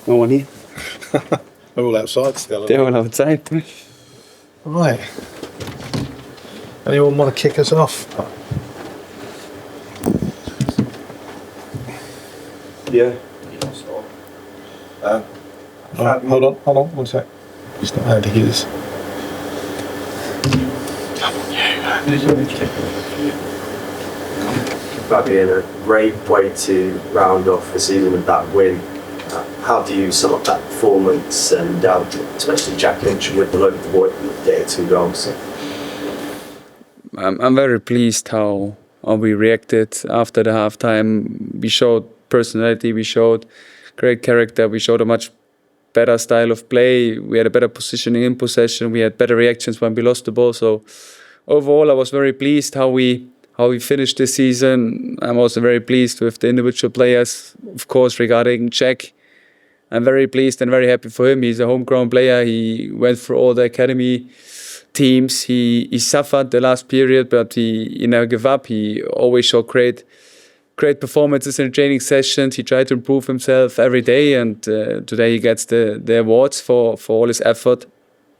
No one here. They're all outside still. They're all outside. Right. Anyone want to kick us off? Yeah. Hold on, 1 sec. It's not how to use. Fabian, a great way to round off the season with that win. How do you sum up that performance, and especially Jack Lynch with the local boy getting 2 goals? I'm very pleased how we reacted after the halftime. We showed personality, we showed great character, we showed a much better style of play. We had a better positioning in possession. We had better reactions when we lost the ball. So overall, I was very pleased how we finished this season. I'm also very pleased with the individual players. Of course, regarding Jack, I'm very pleased and very happy for him. He's a homegrown player. He went through all the academy teams. He suffered the last period, but he never gave up. He always showed great performances in training sessions. He tried to improve himself every day, and today he gets the awards for all his effort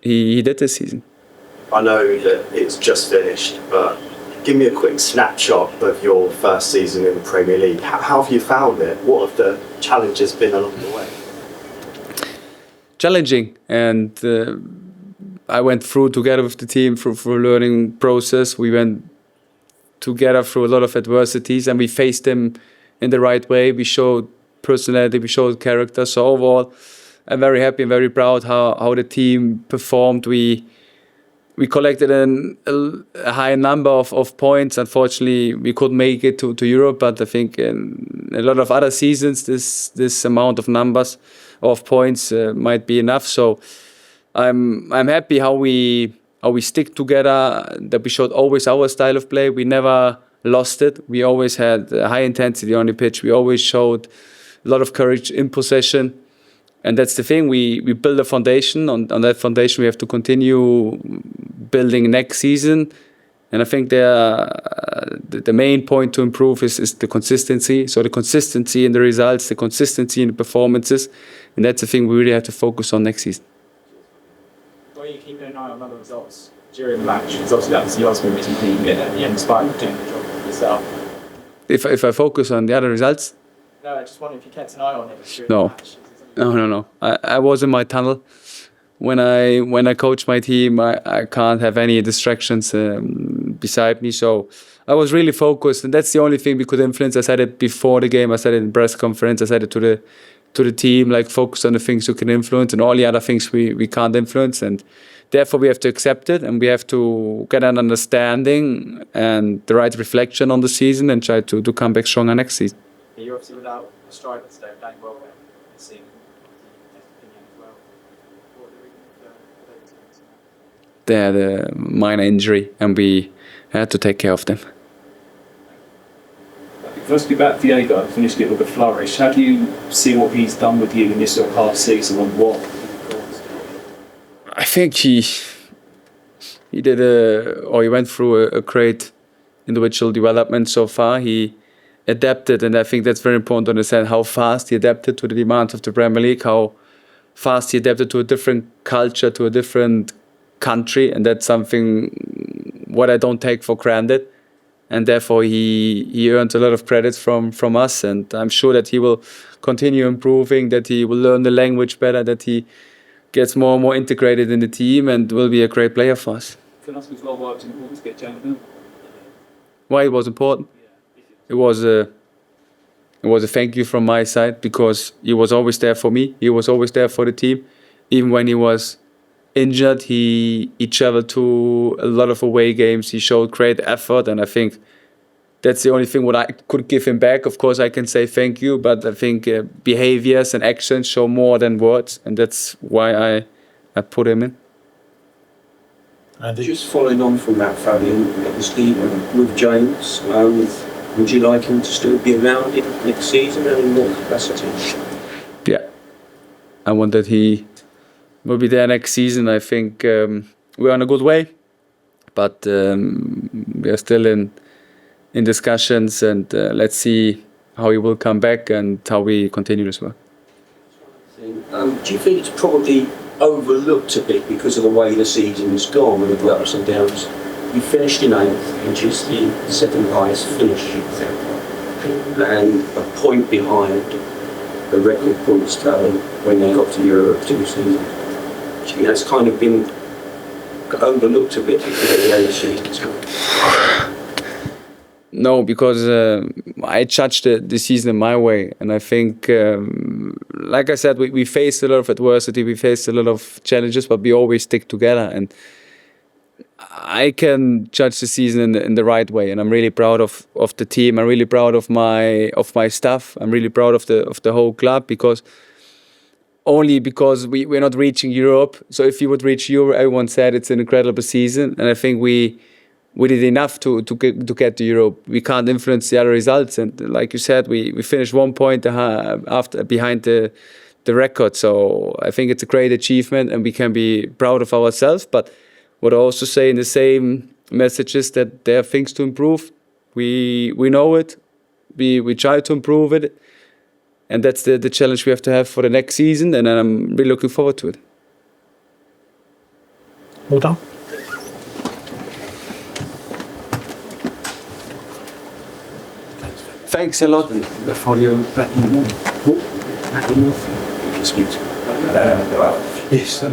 he did this season. I know that it's just finished, but give me a quick snapshot of your first season in the Premier League. How have you found it? What have the challenges been along the way? Challenging, and I went through together with the team through a learning process. We went together through a lot of adversities, and we faced them in the right way. We showed personality, we showed character. So overall, I'm very happy and very proud how the team performed. We collected a high number of points. Unfortunately, we couldn't make it to Europe, but I think in a lot of other seasons, this amount of numbers of points might be enough. So I'm happy how we stick together, that we showed always our style of play. We never lost it. We always had high intensity on the pitch. We always showed a lot of courage in possession. And that's the thing, we build a foundation. On that foundation, we have to continue building next season. And I think the main point to improve is the consistency. So the consistency in the results, the consistency in the performances. And that's the thing we really have to focus on next season. Are you keeping an eye on other results during the match? Because obviously that was the last movie team at the end, despite doing the job yourself. If I focus on the other results? No, I just wonder if you kept an eye on it during No. the match. No. I was in my tunnel. When I coach my team, I can't have any distractions beside me. So I was really focused, and that's the only thing we could influence. I said it before the game. I said it in press conference. I said it to the team, like, focus on the things you can influence, and all the other things we can't influence. And therefore, we have to accept it, and we have to get an understanding and the right reflection on the season, and try to come back stronger next season. You're obviously without a striker today, playing Welbeck. Seeing opinion as well. What are the reasons for They had a minor injury, and we had to take care of them. Firstly, about Diego, finished it with a flourish. How do you see what he's done with you in this sort of half season, and what? I think he went through a great individual development so far. He adapted, and I think that's very important to understand how fast he adapted to the demands of the Premier League, how fast he adapted to a different culture, to a different country, and that's something what I don't take for granted. And therefore, he earns a lot of credits from us, and I'm sure that he will continue improving, that he will learn the language better, that he gets more and more integrated in the team, and will be a great player for us. For us as well, why it was important to get Jonathan? Why it was important? It was a thank you from my side, because he was always there for me. He was always there for the team. Even when he was injured, he traveled to a lot of away games. He showed great effort, and I think that's the only thing what I could give him back. Of course, I can say thank you, but I think behaviors and actions show more than words, and that's why I put him in. Just following on from that, Fabian, obviously with James, would you like him to still be around in next season and in what capacity? Yeah, I want that he will be there next season. I think we're on a good way, but we are still in discussions, and let's see how he will come back and how we continue this work. thing. Do you think it's probably overlooked a bit because of the way the season has gone with the ups and downs? You finished in 8th, which is the second highest finish, and a point behind the record points tally when they got to Europe 2 seasons. Do you think that's kind of been overlooked a bit because of the way the season's gone? No, because I judged the season in my way, and I think, like I said, we faced a lot of adversity, we faced a lot of challenges, but we always stick together. And I can judge the season in the right way, and I'm really proud of the team. I'm really proud of my staff. I'm really proud of the whole club because we're not reaching Europe. So if you would reach Europe, everyone said it's an incredible season, and I think we did enough to get to Europe. We can't influence the other results, and like you said, we finished 1 point behind the record. So I think it's a great achievement, and we can be proud of ourselves. But what I also say in the same message is that there are things to improve. We know it. We try to improve it, and that's the challenge we have to have for the next season. And I'm really looking forward to it. Well done. Thanks a lot. Before you back in the Yes.